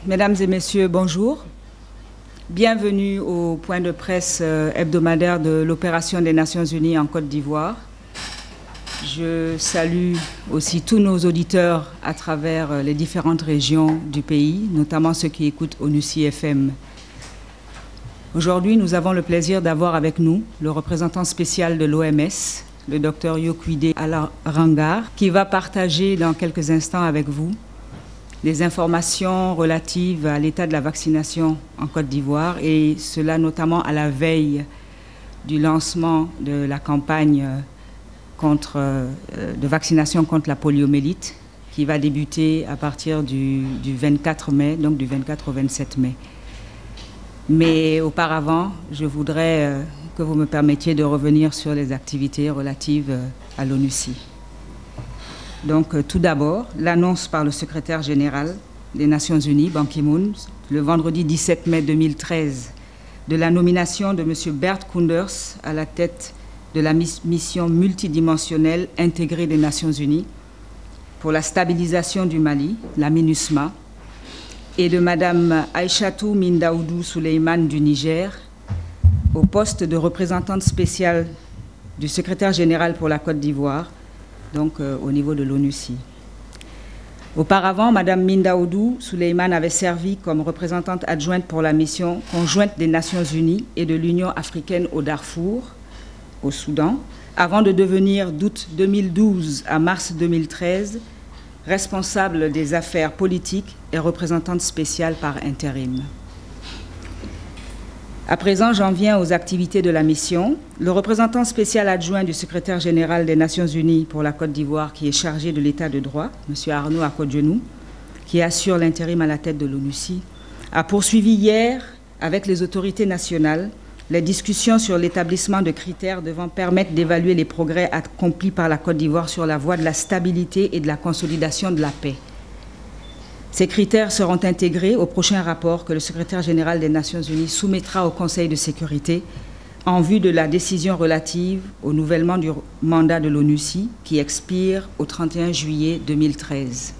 Mesdames et messieurs, bonjour. Bienvenue au point de presse hebdomadaire de l'opération des Nations Unies en Côte d'Ivoire. Je salue aussi tous nos auditeurs à travers les différentes régions du pays, notamment ceux qui écoutent ONUCI FM. Aujourd'hui, nous avons le plaisir d'avoir avec nous le représentant spécial de l'OMS, le Dr Yokwide Alarangar, qui va partager dans quelques instants avec vous des informations relatives à l'état de la vaccination en Côte d'Ivoire, et cela notamment à la veille du lancement de la campagne de vaccination contre la poliomyélite qui va débuter à partir du 24 mai, donc du 24 au 27 mai. Mais auparavant, je voudrais que vous me permettiez de revenir sur les activités relatives à l'ONUCI. Donc, tout d'abord, l'annonce par le secrétaire général des Nations Unies, Ban Ki-moon, le vendredi 17 mai 2013, de la nomination de M. Bert Koenders à la tête de la mission multidimensionnelle intégrée des Nations Unies pour la stabilisation du Mali, la MINUSMA, et de Mme Aïchatou Mindaoudou Souleymane du Niger au poste de représentante spéciale du secrétaire général pour la Côte d'Ivoire, donc au niveau de l'ONUCI. Auparavant, Mme Mindaoudou Souleymane avait servi comme représentante adjointe pour la mission conjointe des Nations Unies et de l'Union africaine au Darfour, au Soudan, avant de devenir d'août 2012 à mars 2013 responsable des affaires politiques et représentante spéciale par intérim. À présent, j'en viens aux activités de la mission. Le représentant spécial adjoint du secrétaire général des Nations Unies pour la Côte d'Ivoire, qui est chargé de l'état de droit, M. Arnaud Akodjenou, qui assure l'intérim à la tête de l'ONUCI, a poursuivi hier, avec les autorités nationales, les discussions sur l'établissement de critères devant permettre d'évaluer les progrès accomplis par la Côte d'Ivoire sur la voie de la stabilité et de la consolidation de la paix. Ces critères seront intégrés au prochain rapport que le secrétaire général des Nations Unies soumettra au Conseil de sécurité en vue de la décision relative au nouvellement du mandat de l'ONUCI qui expire au 31 juillet 2013.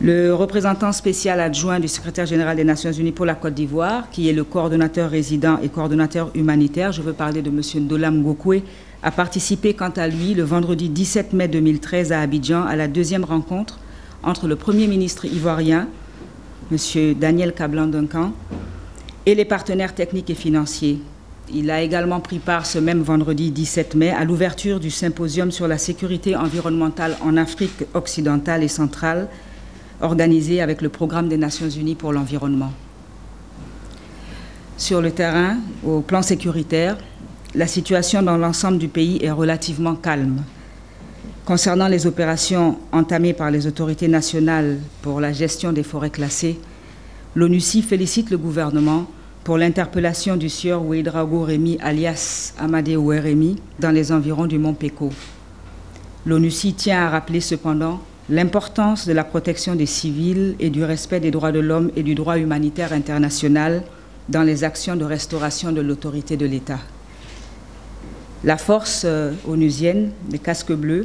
Le représentant spécial adjoint du secrétaire général des Nations Unies pour la Côte d'Ivoire, qui est le coordonnateur résident et coordonnateur humanitaire, je veux parler de M. Ndolam Ngokwe, a participé quant à lui le vendredi 17 mai 2013 à Abidjan à la deuxième rencontre entre le Premier ministre ivoirien, M. Daniel Kablan-Duncan, et les partenaires techniques et financiers. Il a également pris part ce même vendredi 17 mai à l'ouverture du symposium sur la sécurité environnementale en Afrique occidentale et centrale, organisé avec le Programme des Nations Unies pour l'environnement. Sur le terrain, au plan sécuritaire, la situation dans l'ensemble du pays est relativement calme. Concernant les opérations entamées par les autorités nationales pour la gestion des forêts classées, l'ONUCI félicite le gouvernement pour l'interpellation du sieur Ouédraogo Rémy alias Amadé Ouérémy dans les environs du mont Péko. L'ONUCI tient à rappeler cependant l'importance de la protection des civils et du respect des droits de l'homme et du droit humanitaire international dans les actions de restauration de l'autorité de l'État. La force onusienne, les casques bleus,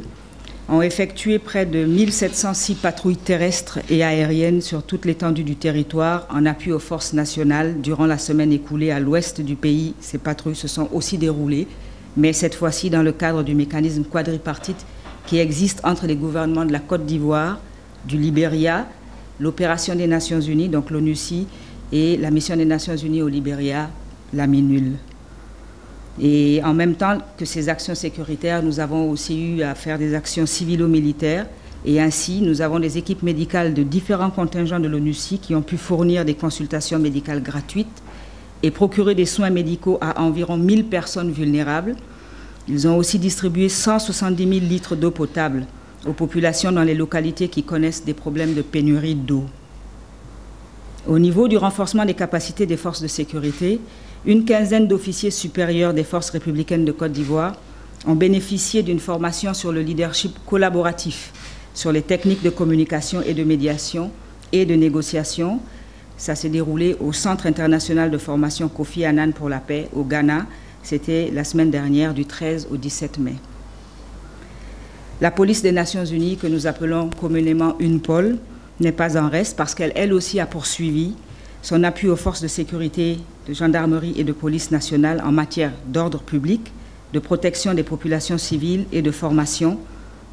ont effectué près de 1706 patrouilles terrestres et aériennes sur toute l'étendue du territoire en appui aux forces nationales durant la semaine écoulée à l'ouest du pays. Ces patrouilles se sont aussi déroulées, mais cette fois-ci dans le cadre du mécanisme quadripartite qui existe entre les gouvernements de la Côte d'Ivoire, du Libéria, l'opération des Nations Unies, donc l'ONUCI, et la mission des Nations Unies au Libéria, la MINUL. Et en même temps que ces actions sécuritaires, nous avons aussi eu à faire des actions civilo-militaires. Et ainsi, nous avons des équipes médicales de différents contingents de l'ONUCI qui ont pu fournir des consultations médicales gratuites et procurer des soins médicaux à environ 1000 personnes vulnérables. Ils ont aussi distribué 170 000 litres d'eau potable aux populations dans les localités qui connaissent des problèmes de pénurie d'eau. Au niveau du renforcement des capacités des forces de sécurité, une quinzaine d'officiers supérieurs des forces républicaines de Côte d'Ivoire ont bénéficié d'une formation sur le leadership collaboratif, sur les techniques de communication et de médiation et de négociation. Ça s'est déroulé au Centre international de formation Kofi Annan pour la paix au Ghana. C'était la semaine dernière, du 13 au 17 mai. La police des Nations Unies, que nous appelons communément UNPOL, n'est pas en reste parce qu'elle aussi a poursuivi son appui aux forces de sécurité, de gendarmerie et de police nationale en matière d'ordre public, de protection des populations civiles et de formation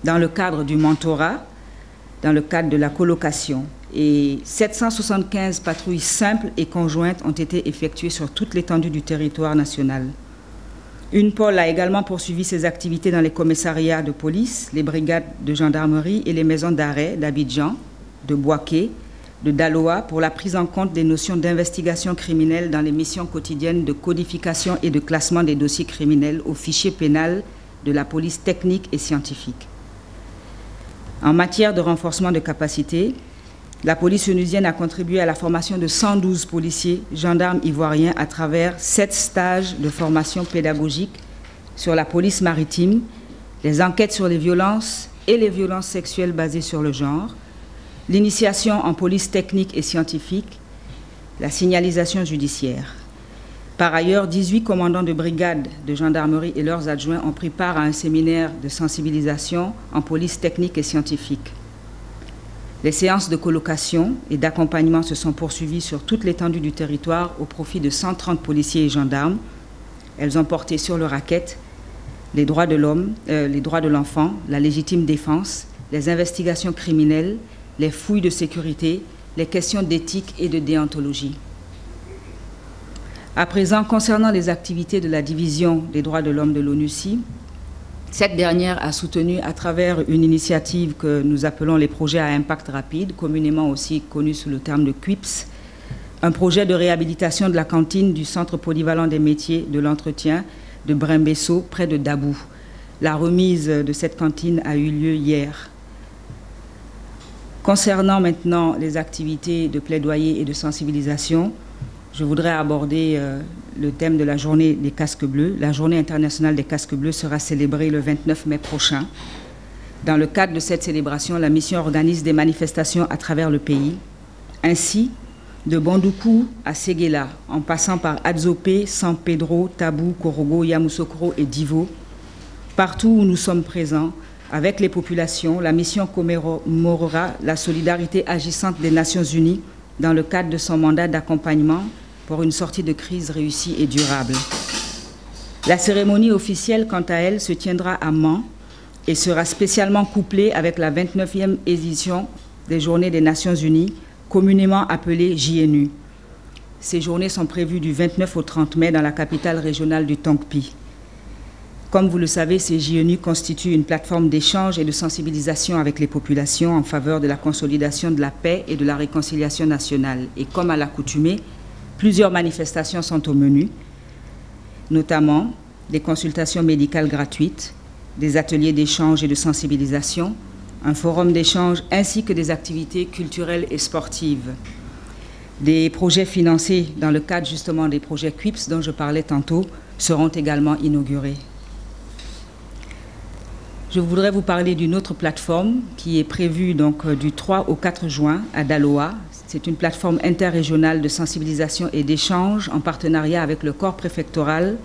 dans le cadre du mentorat, dans le cadre de la colocation. Et 775 patrouilles simples et conjointes ont été effectuées sur toute l'étendue du territoire national. UNPOL a également poursuivi ses activités dans les commissariats de police, les brigades de gendarmerie et les maisons d'arrêt d'Abidjan, de Bouaké, de Daloa pour la prise en compte des notions d'investigation criminelle dans les missions quotidiennes de codification et de classement des dossiers criminels au fichier pénal de la police technique et scientifique. En matière de renforcement de capacité, la police onusienne a contribué à la formation de 112 policiers, gendarmes ivoiriens à travers 7 stages de formation pédagogique sur la police maritime, les enquêtes sur les violences et les violences sexuelles basées sur le genre, l'initiation en police technique et scientifique, la signalisation judiciaire. Par ailleurs, 18 commandants de brigades de gendarmerie et leurs adjoints ont pris part à un séminaire de sensibilisation en police technique et scientifique. Les séances de colocation et d'accompagnement se sont poursuivies sur toute l'étendue du territoire au profit de 130 policiers et gendarmes. Elles ont porté sur le racket les droits de l'homme, les droits de l'enfant, la légitime défense, les investigations criminelles, les fouilles de sécurité, les questions d'éthique et de déontologie. À présent, concernant les activités de la division des droits de l'homme de l'ONUCI, cette dernière a soutenu à travers une initiative que nous appelons les projets à impact rapide, communément aussi connus sous le terme de QUIPS, un projet de réhabilitation de la cantine du Centre polyvalent des métiers de l'entretien de Brimbesso, près de Dabou. La remise de cette cantine a eu lieu hier. Concernant maintenant les activités de plaidoyer et de sensibilisation, je voudrais aborder le thème de la journée des casques bleus. La journée internationale des casques bleus sera célébrée le 29 mai prochain. Dans le cadre de cette célébration, la mission organise des manifestations à travers le pays. Ainsi, de Bandoukou à Séguéla, en passant par Adzopé, San Pedro, Tabou, Korogo, Yamoussoukro et Divo, partout où nous sommes présents, avec les populations, la mission commémorera la solidarité agissante des Nations Unies dans le cadre de son mandat d'accompagnement pour une sortie de crise réussie et durable. La cérémonie officielle, quant à elle, se tiendra à Mans et sera spécialement couplée avec la 29e édition des Journées des Nations Unies, communément appelée JNU. Ces journées sont prévues du 29 au 30 mai dans la capitale régionale du Tongpi. Comme vous le savez, ces JNU constituent une plateforme d'échange et de sensibilisation avec les populations en faveur de la consolidation de la paix et de la réconciliation nationale. Et comme à l'accoutumée, plusieurs manifestations sont au menu, notamment des consultations médicales gratuites, des ateliers d'échange et de sensibilisation, un forum d'échange ainsi que des activités culturelles et sportives. Des projets financés dans le cadre justement des projets QUIPS dont je parlais tantôt seront également inaugurés. Je voudrais vous parler d'une autre plateforme qui est prévue donc du 3 au 4 juin à Daloa. C'est une plateforme interrégionale de sensibilisation et d'échange en partenariat avec le corps préfectoral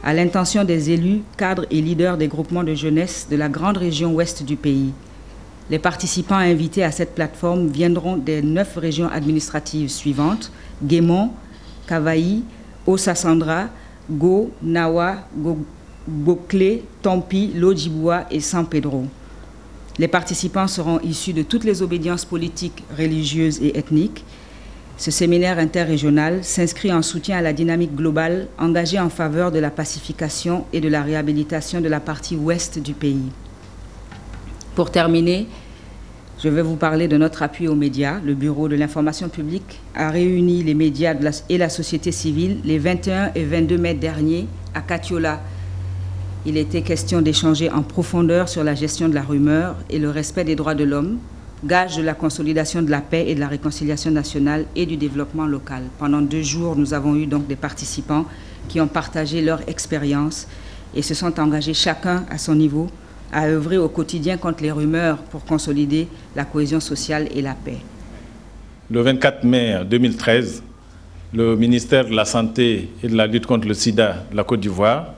à l'intention des élus, cadres et leaders des groupements de jeunesse de la grande région ouest du pays. Les participants invités à cette plateforme viendront des 9 régions administratives suivantes: Guémon, Cavaï, Ossa-Sandra, Go, Nawa, Boclé, Tompi, Lodjiboua et San Pedro. Les participants seront issus de toutes les obédiences politiques, religieuses et ethniques. Ce séminaire interrégional s'inscrit en soutien à la dynamique globale engagée en faveur de la pacification et de la réhabilitation de la partie ouest du pays. Pour terminer, je vais vous parler de notre appui aux médias. Le Bureau de l'information publique a réuni les médias et la société civile les 21 et 22 mai dernier à Katiola. Il était question d'échanger en profondeur sur la gestion de la rumeur et le respect des droits de l'homme, gage de la consolidation de la paix et de la réconciliation nationale et du développement local. Pendant 2 jours, nous avons eu donc des participants qui ont partagé leur expérience et se sont engagés chacun à son niveau à œuvrer au quotidien contre les rumeurs pour consolider la cohésion sociale et la paix. Le 24 mai 2013, le ministère de la Santé et de la lutte contre le sida de la Côte d'Ivoire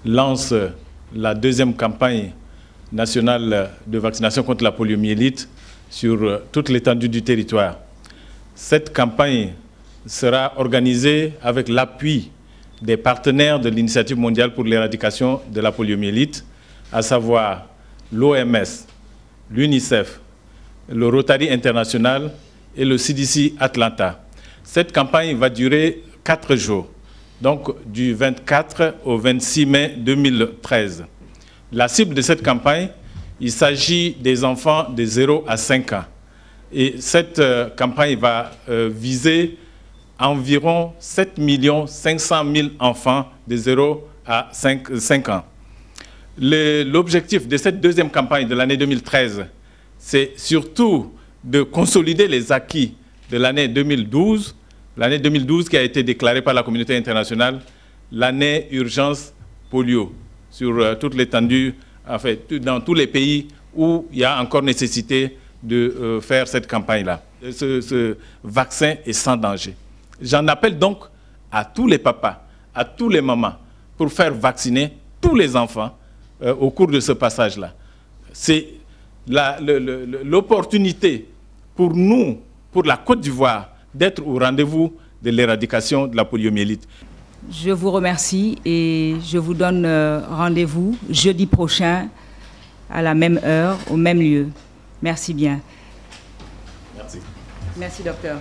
lance la 2e campagne nationale de vaccination contre la poliomyélite sur toute l'étendue du territoire. Cette campagne sera organisée avec l'appui des partenaires de l'Initiative mondiale pour l'éradication de la poliomyélite, à savoir l'OMS, l'UNICEF, le Rotary International et le CDC Atlanta. Cette campagne va durer 4 jours, donc du 24 au 26 mai 2013. La cible de cette campagne, il s'agit des enfants de 0 à 5 ans. Et cette campagne va viser environ 7 500 000 enfants de 0 à 5 ans. L'objectif de cette deuxième campagne de l'année 2013, c'est surtout de consolider les acquis de l'année 2012 qui a été déclarée par la communauté internationale l'année urgence polio sur toute l'étendue, en fait, dans tous les pays où il y a encore nécessité de faire cette campagne-là. Ce vaccin est sans danger. J'en appelle donc à tous les papas, à tous les mamans, pour faire vacciner tous les enfants au cours de ce passage-là. C'est l'opportunité pour nous, pour la Côte d'Ivoire, d'être au rendez-vous de l'éradication de la poliomyélite. Je vous remercie et je vous donne rendez-vous jeudi prochain à la même heure, au même lieu. Merci bien. Merci. Merci, docteur.